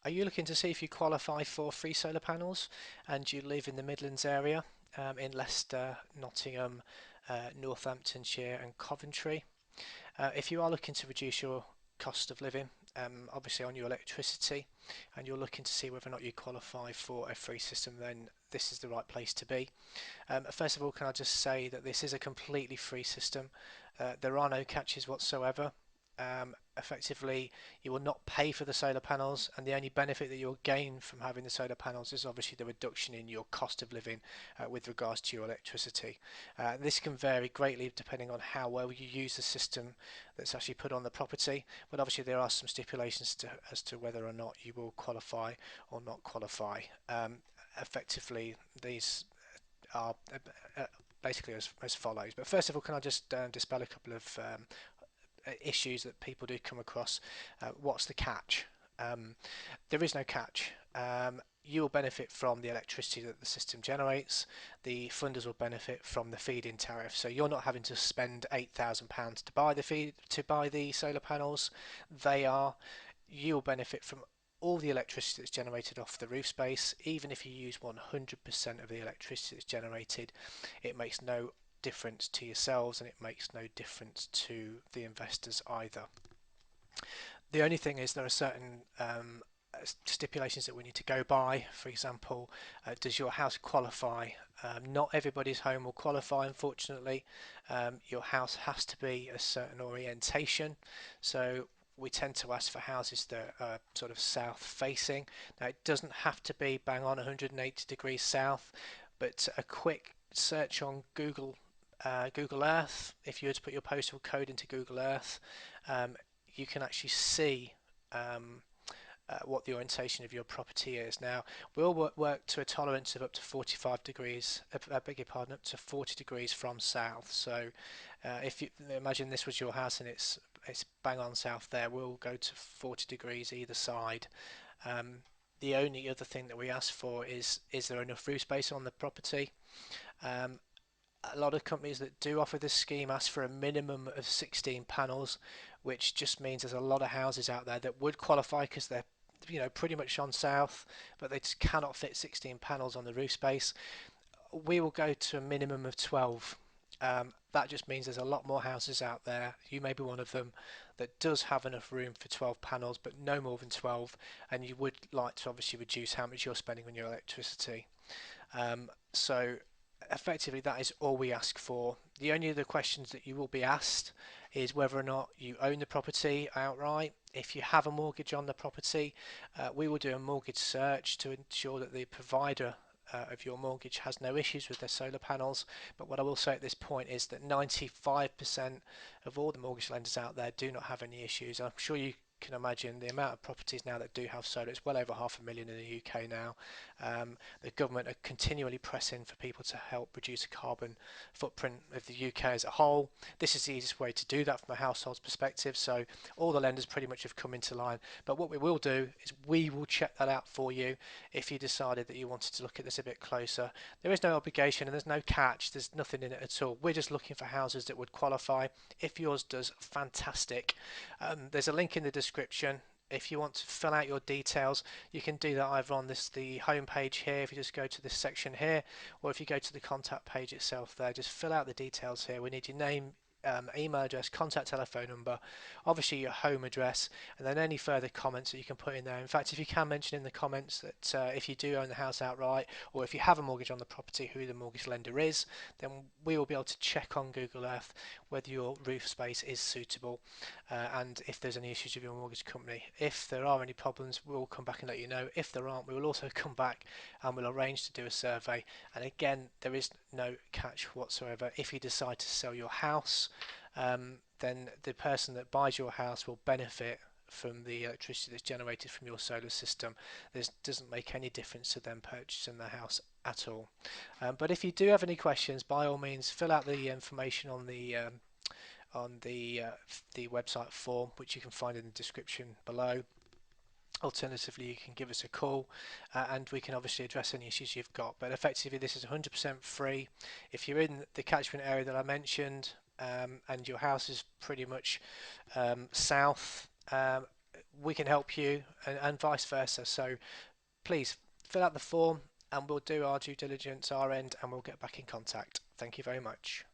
Are you looking to see if you qualify for free solar panels and you live in the Midlands area, in Leicester, Nottingham, Northamptonshire and Coventry? If you are looking to reduce your cost of living, obviously on your electricity, and you're looking to see whether or not you qualify for a free system, then this is the right place to be. First of all, can I just say that this is a completely free system. There are no catches whatsoever. Effectively, you will not pay for the solar panels, and the only benefit that you'll gain from having the solar panels is obviously the reduction in your cost of living with regards to your electricity. This can vary greatly depending on how well you use the system that's actually put on the property, but obviously there are some stipulations as to whether or not you will qualify or not qualify. Effectively, these are basically as follows. But first of all, can I just dispel a couple of issues that people do come across? What's the catch? There is no catch. You will benefit from the electricity that the system generates. The funders will benefit from the feed-in tariff. So you're not having to spend £8,000 to buy the solar panels. They are. You'll benefit from all the electricity that's generated off the roof space. Even if you use 100% of the electricity that's generated, it makes no difference to yourselves and it makes no difference to the investors either. The only thing is there are certain stipulations that we need to go by. For example, does your house qualify? Not everybody's home will qualify, unfortunately. Your house has to be a certain orientation. So we tend to ask for houses that are sort of south facing. Now, it doesn't have to be bang on 180 degrees south, but a quick search on Google Earth, if you were to put your postal code into Google Earth, um, you can actually see um, what the orientation of your property is. Now, we'll work to a tolerance of up to 45 degrees, I beg your pardon, up to 40 degrees from south. So if you imagine this was your house and it's bang on south there, we'll go to 40 degrees either side. Um, the only other thing that we ask for is there enough roof space on the property? Um, a lot of companies that do offer this scheme ask for a minimum of 16 panels, which just means there's a lot of houses out there that would qualify because they're pretty much on south, but they just cannot fit 16 panels on the roof space. We will go to a minimum of 12. That just means there's a lot more houses out there. You may be one of them that does have enough room for 12 panels, but no more than 12. And you would like to obviously reduce how much you're spending on your electricity. So effectively that is all we ask for. The only other questions that you will be asked is whether or not you own the property outright. If you have a mortgage on the property, we will do a mortgage search to ensure that the provider of your mortgage has no issues with their solar panels. But what I will say at this point is that 95% of all the mortgage lenders out there do not have any issues. I'm sure you can imagine the amount of properties now that do have solar. It's well over 500,000 in the UK now. The government are continually pressing for people to help reduce the carbon footprint of the UK as a whole. This is the easiest way to do that from a household's perspective. So all the lenders pretty much have come into line. But what we will do is we will check that out for you if you decided that you wanted to look at this a bit closer. There is no obligation and there's no catch. There's nothing in it at all. We're just looking for houses that would qualify. If yours does, fantastic. There's a link in the description. If you want to fill out your details, you can do that either on the home page here, if you just go to this section here, or if you go to the contact page itself there, just fill out the details here. We need your name, email address, contact telephone number, obviously your home address, and then any further comments that you can put in there. In fact, if you can mention in the comments that if you do own the house outright, or if you have a mortgage on the property, who the mortgage lender is, then we will be able to check on Google Earth whether your roof space is suitable, and if there's any issues with your mortgage company. If there are any problems, we'll come back and let you know. If there aren't, we will also come back and we'll arrange to do a survey. And again, there is no catch whatsoever. If you decide to sell your house, then the person that buys your house will benefit from the electricity that's generated from your solar system. This doesn't make any difference to them purchasing the house at all. But if you do have any questions, by all means, fill out the information on the website form, which you can find in the description below. Alternatively, you can give us a call and we can obviously address any issues you've got. But effectively, this is 100% free. If you're in the catchment area that I mentioned and your house is pretty much south, we can help you and vice versa. So please fill out the form and we'll do our due diligence our end and we'll get back in contact. Thank you very much.